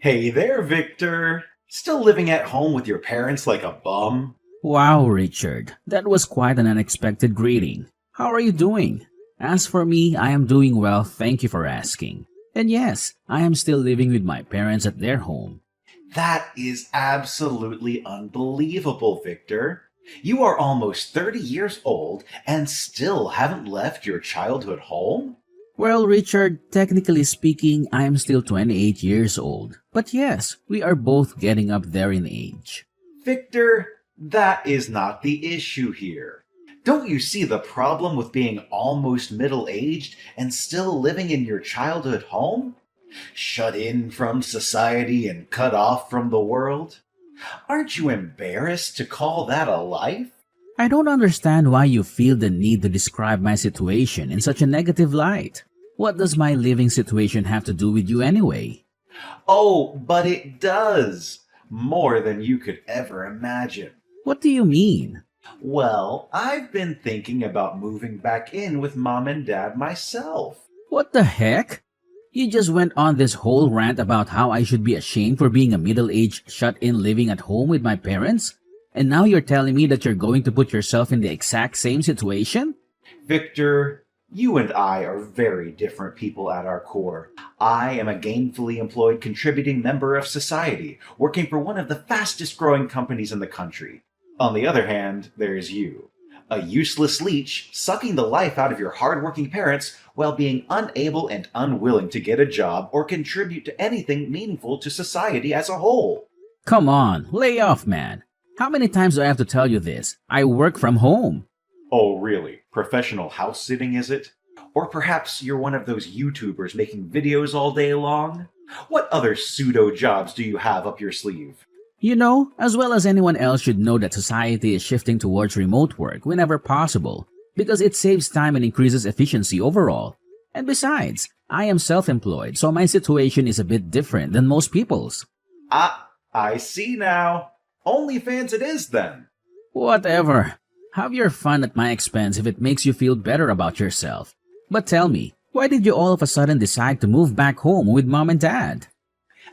Hey there, Victor. Still living at home with your parents like a bum? Wow, Richard, that was quite an unexpected greeting. How are you doing? As for me, I am doing well, thank you for asking. And yes, I am still living with my parents at their home. That is absolutely unbelievable, Victor. You are almost 30 years old and still haven't left your childhood home? Well, Richard, technically speaking, I am still 28 years old. But yes, we are both getting up there in age. Victor, that is not the issue here. Don't you see the problem with being almost middle aged and still living in your childhood home? Shut in from society and cut off from the world? Aren't you embarrassed to call that a life? I don't understand why you feel the need to describe my situation in such a negative light. What does my living situation have to do with you anyway? Oh, but it does. More than you could ever imagine. What do you mean? Well, I've been thinking about moving back in with mom and dad myself. What the heck? You just went on this whole rant about how I should be ashamed for being a middle-aged shut-in living at home with my parents? And now you're telling me that you're going to put yourself in the exact same situation? Victor, you and I are very different people at our core. I am a gainfully employed contributing member of society, working for one of the fastest growing companies in the country. On the other hand, there's you, a useless leech sucking the life out of your hardworking parents while being unable and unwilling to get a job or contribute to anything meaningful to society as a whole. Come on, lay off, man. How many times do I have to tell you this? I work from home. Oh, really? Professional house sitting, is it? Or perhaps you're one of those YouTubers making videos all day long? What other pseudo jobs do you have up your sleeve? You know, as well as anyone else should know that society is shifting towards remote work whenever possible because it saves time and increases efficiency overall. And besides, I am self-employed, so my situation is a bit different than most people's. I see now. OnlyFans it is then. Whatever. Have your fun at my expense if it makes you feel better about yourself. But tell me, why did you all of a sudden decide to move back home with mom and dad?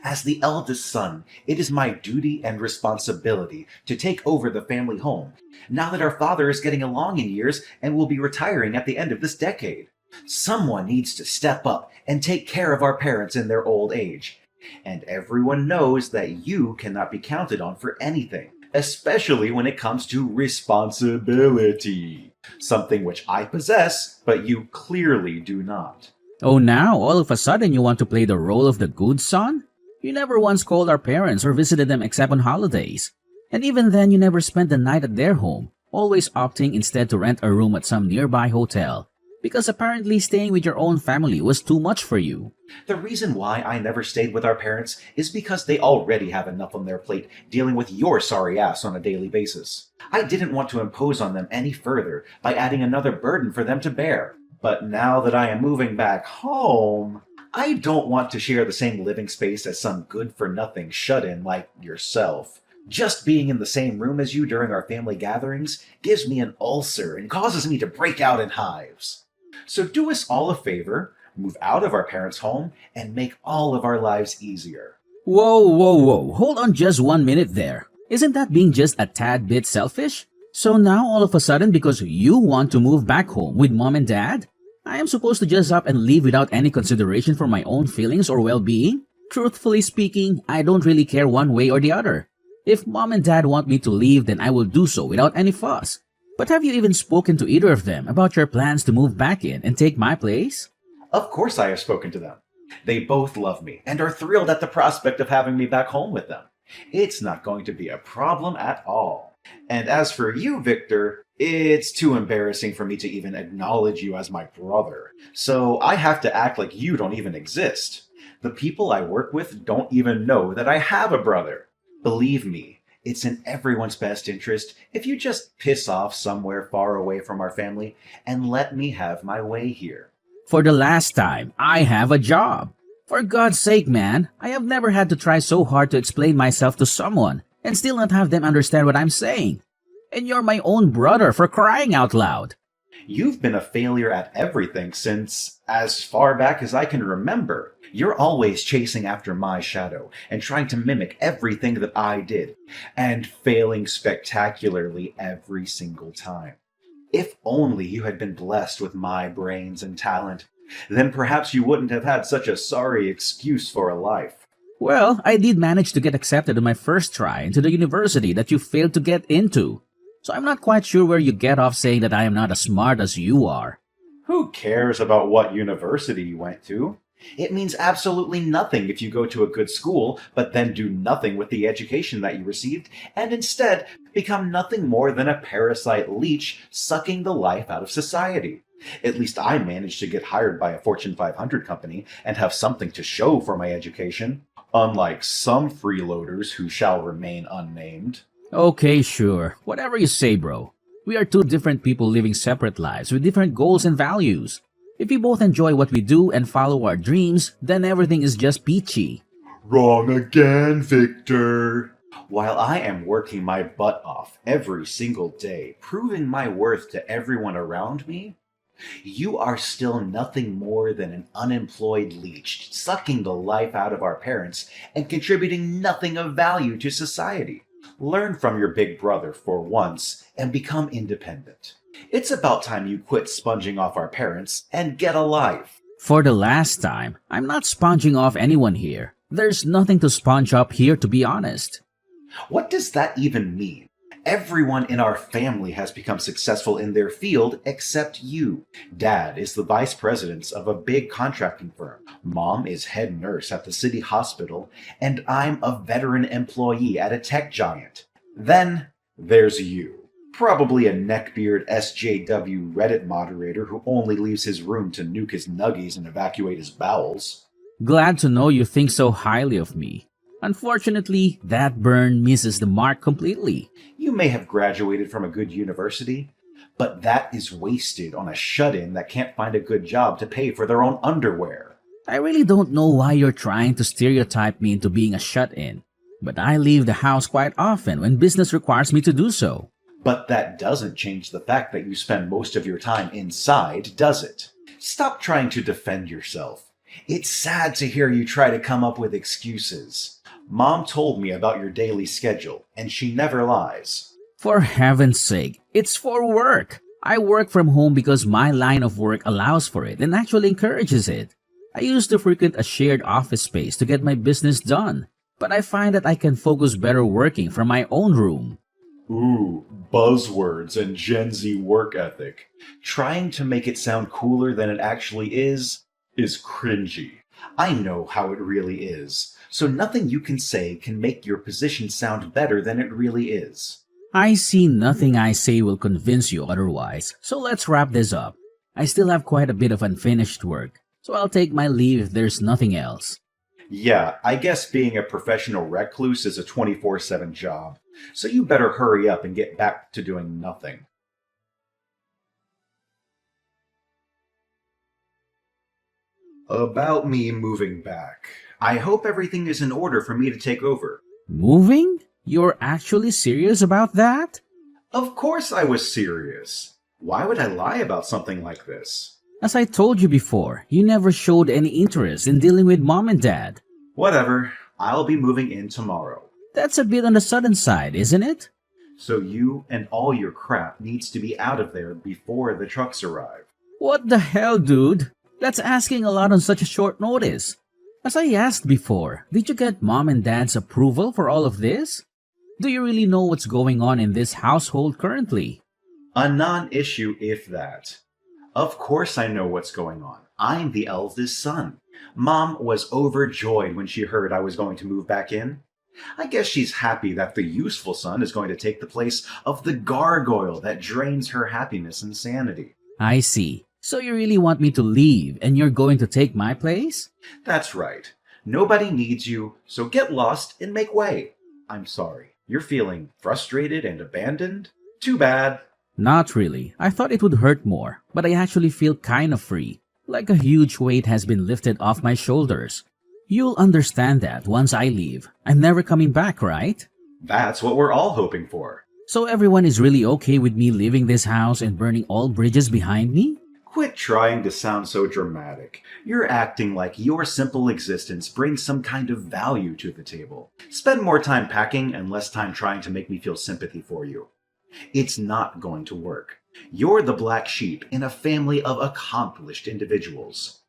As the eldest son, it is my duty and responsibility to take over the family home, now that our father is getting along in years and will be retiring at the end of this decade. Someone needs to step up and take care of our parents in their old age. And everyone knows that you cannot be counted on for anything, especially when it comes to responsibility. Something which I possess, but you clearly do not. Oh, now all of a sudden you want to play the role of the good son? You never once called our parents or visited them except on holidays. And even then you never spent the night at their home, always opting instead to rent a room at some nearby hotel. Because apparently staying with your own family was too much for you. The reason why I never stayed with our parents is because they already have enough on their plate dealing with your sorry ass on a daily basis. I didn't want to impose on them any further by adding another burden for them to bear. But now that I am moving back home, I don't want to share the same living space as some good-for-nothing shut-in like yourself. Just being in the same room as you during our family gatherings gives me an ulcer and causes me to break out in hives. So do us all a favor, move out of our parents' home, and make all of our lives easier. Whoa. Hold on just 1 minute there. Isn't that being just a tad bit selfish? So now all of a sudden because you want to move back home with mom and dad, I am supposed to just up and leave without any consideration for my own feelings or well-being? Truthfully speaking, I don't really care one way or the other. If mom and dad want me to leave, then I will do so without any fuss. But have you even spoken to either of them about your plans to move back in and take my place? Of course I have spoken to them. They both love me and are thrilled at the prospect of having me back home with them. It's not going to be a problem at all. And as for you, Victor, it's too embarrassing for me to even acknowledge you as my brother. So I have to act like you don't even exist. The people I work with don't even know that I have a brother. Believe me, it's in everyone's best interest if you just piss off somewhere far away from our family and let me have my way here. For the last time, I have a job. For God's sake, man, I have never had to try so hard to explain myself to someone and still not have them understand what I'm saying. And you're my own brother, for crying out loud. You've been a failure at everything since as far back as I can remember. You're always chasing after my shadow and trying to mimic everything that I did, and failing spectacularly every single time. If only you had been blessed with my brains and talent, then perhaps you wouldn't have had such a sorry excuse for a life. Well, I did manage to get accepted on my first try into the university that you failed to get into. So I'm not quite sure where you get off saying that I am not as smart as you are. Who cares about what university you went to? It means absolutely nothing if you go to a good school, but then do nothing with the education that you received, and instead become nothing more than a parasite leech sucking the life out of society. At least I managed to get hired by a Fortune 500 company and have something to show for my education, unlike some freeloaders who shall remain unnamed. Okay, sure. Whatever you say, bro. We are two different people living separate lives with different goals and values. If we both enjoy what we do and follow our dreams, then everything is just peachy. Wrong again, Victor. While I am working my butt off every single day, proving my worth to everyone around me, you are still nothing more than an unemployed leech, sucking the life out of our parents and contributing nothing of value to society. Learn from your big brother for once and become independent. It's about time you quit sponging off our parents and get a life. For the last time, I'm not sponging off anyone here. There's nothing to sponge up here, to be honest. What does that even mean? Everyone in our family has become successful in their field except you. Dad is the vice president of a big contracting firm. Mom is head nurse at the city hospital, and I'm a veteran employee at a tech giant. Then there's you. Probably a neckbeard SJW Reddit moderator who only leaves his room to nuke his nuggies and evacuate his bowels. Glad to know you think so highly of me. Unfortunately, that burn misses the mark completely. You may have graduated from a good university, but that is wasted on a shut-in that can't find a good job to pay for their own underwear. I really don't know why you're trying to stereotype me into being a shut-in, but I leave the house quite often when business requires me to do so. But that doesn't change the fact that you spend most of your time inside, does it? Stop trying to defend yourself. It's sad to hear you try to come up with excuses. Mom told me about your daily schedule, and she never lies. For heaven's sake, it's for work. I work from home because my line of work allows for it and actually encourages it. I used to frequent a shared office space to get my business done, but I find that I can focus better working from my own room. Ooh, buzzwords and Gen Z work ethic. Trying to make it sound cooler than it actually is cringy. I know how it really is, so nothing you can say can make your position sound better than it really is. I see nothing I say will convince you otherwise, so let's wrap this up. I still have quite a bit of unfinished work, so I'll take my leave if there's nothing else. Yeah, I guess being a professional recluse is a 24/7 job, so you better hurry up and get back to doing nothing. About me moving back. I hope everything is in order for me to take over. Moving? You're actually serious about that? Of course I was serious. Why would I lie about something like this? As I told you before, you never showed any interest in dealing with mom and dad. Whatever. I'll be moving in tomorrow. That's a bit on the sudden side, isn't it? So you and all your crap needs to be out of there before the trucks arrive. What the hell, dude? That's asking a lot on such a short notice. As I asked before, did you get mom and dad's approval for all of this? Do you really know what's going on in this household currently? A non-issue if that. Of course I know what's going on. I'm the eldest son. Mom was overjoyed when she heard I was going to move back in. I guess she's happy that the useful son is going to take the place of the gargoyle that drains her happiness and sanity. I see. So you really want me to leave and you're going to take my place? That's right. Nobody needs you, so get lost and make way. I'm sorry. You're feeling frustrated and abandoned? Too bad. Not really. I thought it would hurt more, but I actually feel kind of free. Like a huge weight has been lifted off my shoulders. You'll understand that once I leave. I'm never coming back, right? That's what we're all hoping for. So everyone is really okay with me leaving this house and burning all bridges behind me? Quit trying to sound so dramatic. You're acting like your simple existence brings some kind of value to the table. Spend more time packing and less time trying to make me feel sympathy for you. It's not going to work. You're the black sheep in a family of accomplished individuals.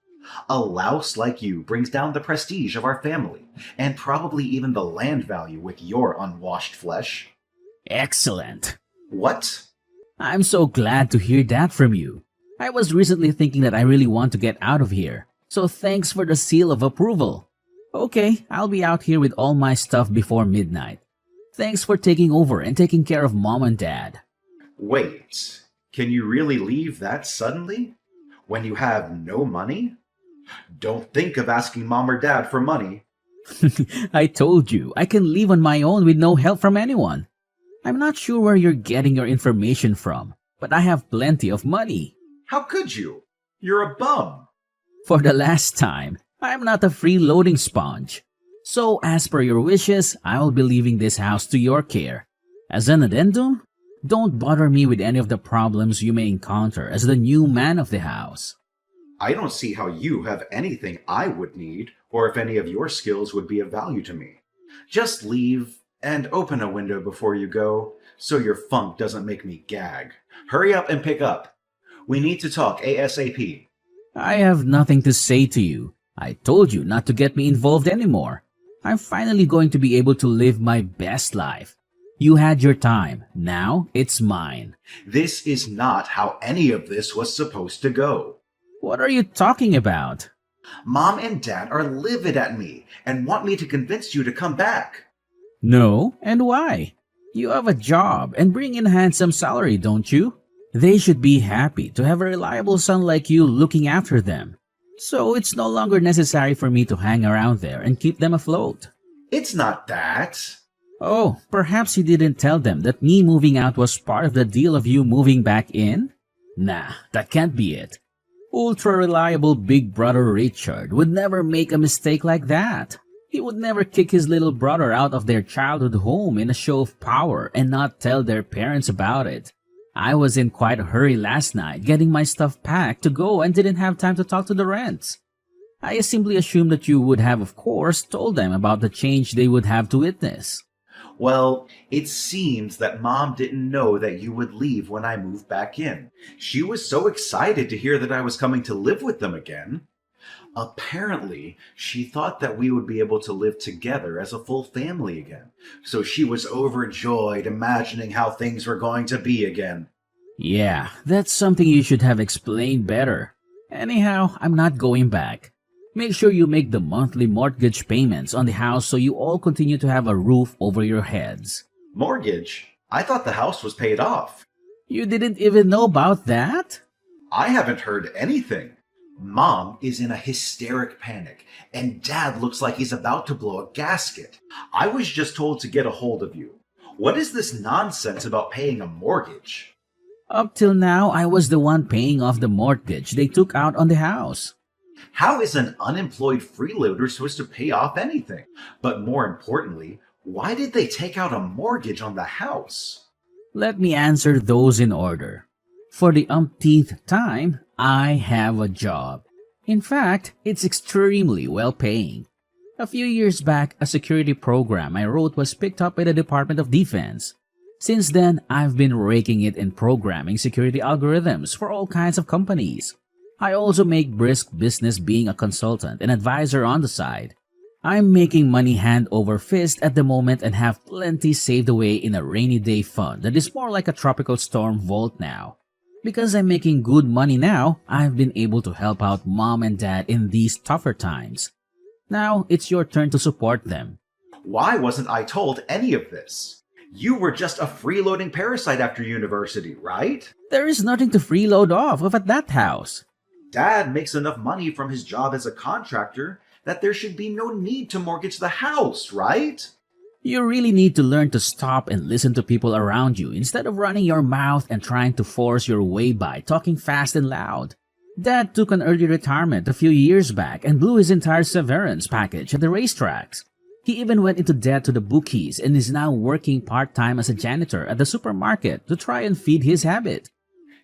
A louse like you brings down the prestige of our family, and probably even the land value with your unwashed flesh. Excellent. What? I'm so glad to hear that from you. I was recently thinking that I really want to get out of here, so thanks for the seal of approval. Okay, I'll be out here with all my stuff before midnight. Thanks for taking over and taking care of Mom and Dad. Wait, can you really leave that suddenly? When you have no money? Don't think of asking Mom or Dad for money. I told you, I can leave on my own with no help from anyone. I'm not sure where you're getting your information from, but I have plenty of money. How could you? You're a bum. For the last time, I'm not a freeloading sponge. So, as per your wishes, I will be leaving this house to your care. As an addendum, don't bother me with any of the problems you may encounter as the new man of the house. I don't see how you have anything I would need, or if any of your skills would be of value to me. Just leave and open a window before you go, so your funk doesn't make me gag. Hurry up and pick up. We need to talk ASAP. I have nothing to say to you. I told you not to get me involved anymore. I'm finally going to be able to live my best life. You had your time. Now it's mine. This is not how any of this was supposed to go. What are you talking about? Mom and Dad are livid at me and want me to convince you to come back. No, and why? You have a job and bring in a handsome salary, don't you? They should be happy to have a reliable son like you looking after them. So it's no longer necessary for me to hang around there and keep them afloat. It's not that. Oh, perhaps you didn't tell them that me moving out was part of the deal of you moving back in? Nah, that can't be it. Ultra-reliable Big Brother Richard would never make a mistake like that. He would never kick his little brother out of their childhood home in a show of power and not tell their parents about it. I was in quite a hurry last night getting my stuff packed to go and didn't have time to talk to the rents. I simply assumed that you would have, of course, told them about the change they would have to witness. Well, it seems that Mom didn't know that you would leave when I moved back in. She was so excited to hear that I was coming to live with them again. Apparently, she thought that we would be able to live together as a full family again. So she was overjoyed imagining how things were going to be again. Yeah, that's something you should have explained better. Anyhow, I'm not going back. Make sure you make the monthly mortgage payments on the house so you all continue to have a roof over your heads. Mortgage? I thought the house was paid off. You didn't even know about that? I haven't heard anything. Mom is in a hysteric panic, and Dad looks like he's about to blow a gasket. I was just told to get a hold of you. What is this nonsense about paying a mortgage? Up till now, I was the one paying off the mortgage they took out on the house. How is an unemployed freeloader supposed to pay off anything? But more importantly, why did they take out a mortgage on the house? Let me answer those in order. For the umpteenth time, I have a job. In fact, it's extremely well paying. A few years back, a security program I wrote was picked up by the Department of Defense. Since then, I've been raking it in programming security algorithms for all kinds of companies. I also make brisk business being a consultant and advisor on the side. I'm making money hand over fist at the moment and have plenty saved away in a rainy day fund that is more like a tropical storm vault now. Because I'm making good money now, I've been able to help out Mom and Dad in these tougher times. Now, it's your turn to support them. Why wasn't I told any of this? You were just a freeloading parasite after university, right? There is nothing to freeload off of at that house. Dad makes enough money from his job as a contractor that there should be no need to mortgage the house, right? You really need to learn to stop and listen to people around you instead of running your mouth and trying to force your way by talking fast and loud. Dad took an early retirement a few years back and blew his entire severance package at the racetracks. He even went into debt to the bookies and is now working part-time as a janitor at the supermarket to try and feed his habit.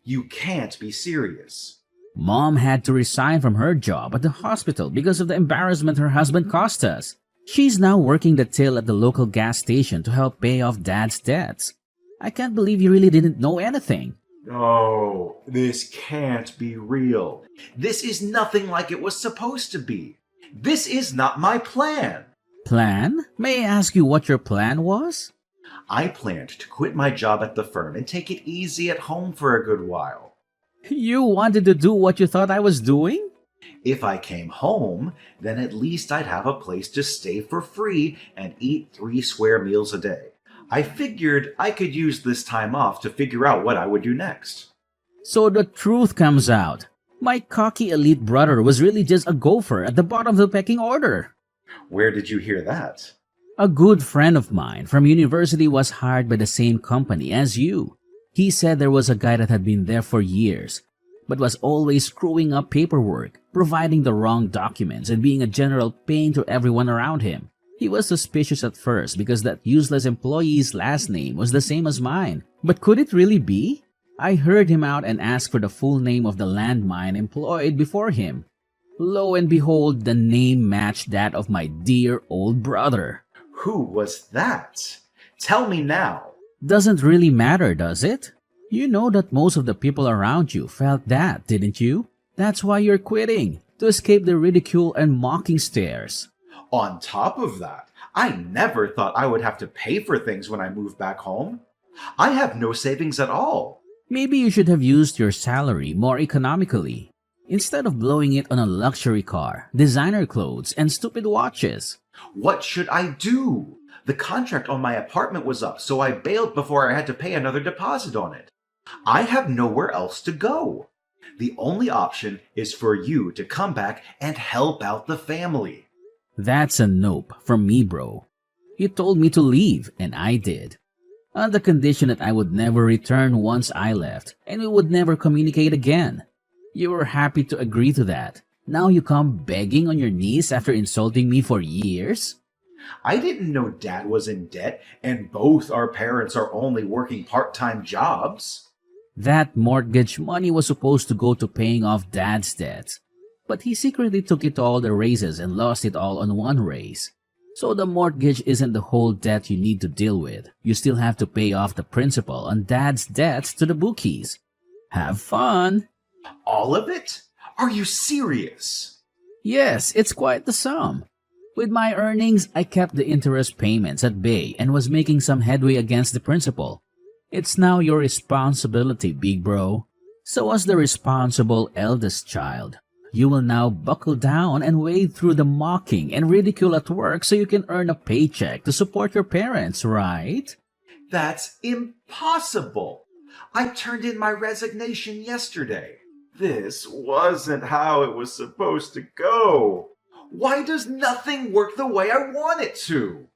You can't be serious. Mom had to resign from her job at the hospital because of the embarrassment her husband caused us. She's now working the till at the local gas station to help pay off Dad's debts. I can't believe you really didn't know anything. Oh, this can't be real. This is nothing like it was supposed to be. This is not my plan. Plan? May I ask you what your plan was? I planned to quit my job at the firm and take it easy at home for a good while. You wanted to do what you thought I was doing? If I came home, then at least I'd have a place to stay for free and eat 3 square meals a day. I figured I could use this time off to figure out what I would do next. So the truth comes out. My cocky elite brother was really just a gopher at the bottom of the pecking order. Where did you hear that? A good friend of mine from university was hired by the same company as you. He said there was a guy that had been there for years, but was always screwing up paperwork, providing the wrong documents, and being a general pain to everyone around him. He was suspicious at first because that useless employee's last name was the same as mine. But could it really be? I heard him out and asked for the full name of the landmine employed before him. Lo and behold, the name matched that of my dear old brother. Who was that? Tell me now. Doesn't really matter, does it? You know that most of the people around you felt that, didn't you? That's why you're quitting, to escape the ridicule and mocking stares. On top of that, I never thought I would have to pay for things when I moved back home. I have no savings at all. Maybe you should have used your salary more economically, instead of blowing it on a luxury car, designer clothes, and stupid watches. What should I do? The contract on my apartment was up, so I bailed before I had to pay another deposit on it. I have nowhere else to go. The only option is for you to come back and help out the family. That's a nope from me, bro. You told me to leave, and I did. On the condition that I would never return once I left, and we would never communicate again. You were happy to agree to that. Now you come begging on your knees after insulting me for years? I didn't know Dad was in debt, and both our parents are only working part-time jobs. That mortgage money was supposed to go to paying off Dad's debts. But he secretly took it to all the raises and lost it all on one raise. So the mortgage isn't the whole debt you need to deal with. You still have to pay off the principal on Dad's debts to the bookies. Have fun! All of it? Are you serious? Yes, it's quite the sum. With my earnings, I kept the interest payments at bay and was making some headway against the principal. It's now your responsibility, big bro. So as the responsible eldest child, you will now buckle down and wade through the mocking and ridicule at work so you can earn a paycheck to support your parents, right? That's impossible. I turned in my resignation yesterday. This wasn't how it was supposed to go. Why does nothing work the way I want it to?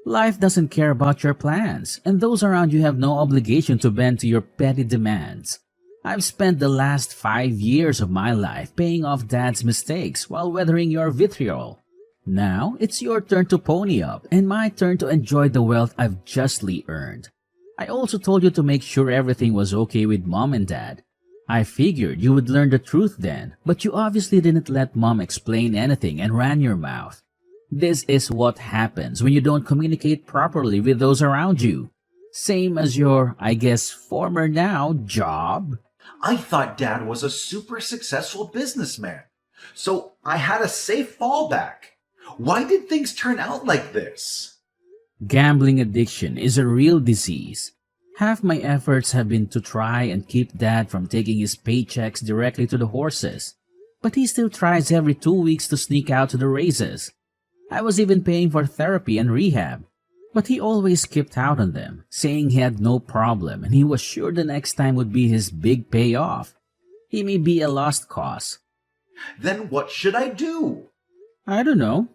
Life doesn't care about your plans, and those around you have no obligation to bend to your petty demands. I've spent the last 5 years of my life paying off Dad's mistakes while weathering your vitriol. Now, it's your turn to pony up and my turn to enjoy the wealth I've justly earned. I also told you to make sure everything was okay with Mom and Dad. I figured you would learn the truth then, but you obviously didn't let Mom explain anything and ran your mouth. This is what happens when you don't communicate properly with those around you. Same as your, I guess, former now job. I thought Dad was a super successful businessman, so I had a safe fallback. Why did things turn out like this? Gambling addiction is a real disease. Half my efforts have been to try and keep Dad from taking his paychecks directly to the horses, but he still tries every 2 weeks to sneak out to the races. I was even paying for therapy and rehab, but he always skipped out on them, saying he had no problem and he was sure the next time would be his big payoff. He may be a lost cause. Then what should I do? I don't know.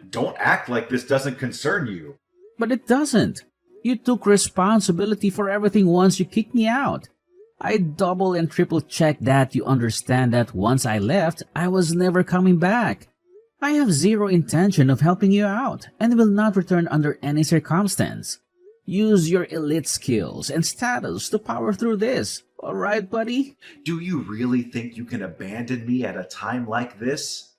Don't act like this doesn't concern you. But it doesn't. You took responsibility for everything once you kicked me out. I double and triple checked that you understand that once I left, I was never coming back. I have zero intention of helping you out and will not return under any circumstance. Use your elite skills and status to power through this, All right, buddy? Do you really think you can abandon me at a time like this?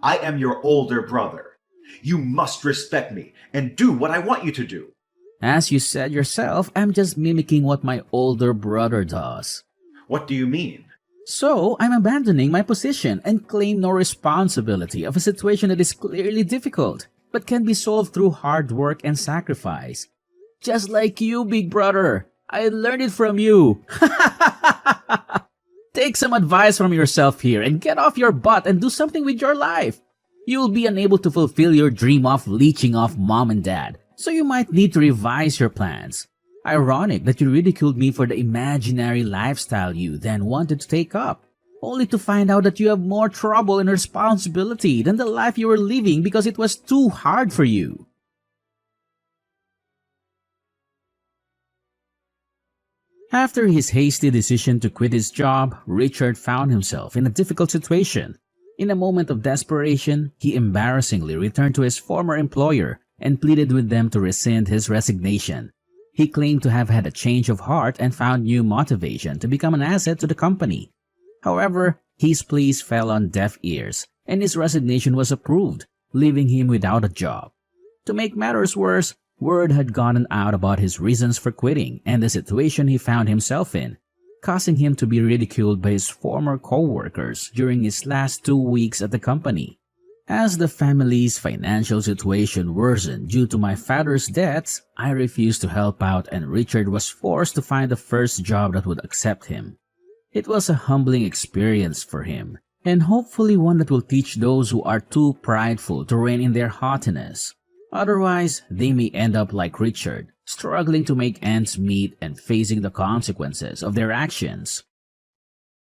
I am your older brother. You must respect me and do what I want you to do. As you said yourself, I'm just mimicking what my older brother does. What do you mean? So, I'm abandoning my position and claim no responsibility of a situation that is clearly difficult, but can be solved through hard work and sacrifice. Just like you, big brother. I learned it from you. Take some advice from yourself here and get off your butt and do something with your life. You'll be unable to fulfill your dream of leeching off mom and dad, so you might need to revise your plans. Ironic that you ridiculed me for the imaginary lifestyle you then wanted to take up, only to find out that you have more trouble and responsibility than the life you were living because it was too hard for you. After his hasty decision to quit his job, Richard found himself in a difficult situation. In a moment of desperation, he embarrassingly returned to his former employer and pleaded with them to rescind his resignation. He claimed to have had a change of heart and found new motivation to become an asset to the company. However, his pleas fell on deaf ears, and his resignation was approved, leaving him without a job. To make matters worse, word had gotten out about his reasons for quitting and the situation he found himself in, causing him to be ridiculed by his former co-workers during his last 2 weeks at the company. As the family's financial situation worsened due to my father's debts, I refused to help out and Richard was forced to find the first job that would accept him. It was a humbling experience for him, and hopefully one that will teach those who are too prideful to rein in their haughtiness. Otherwise, they may end up like Richard, struggling to make ends meet and facing the consequences of their actions.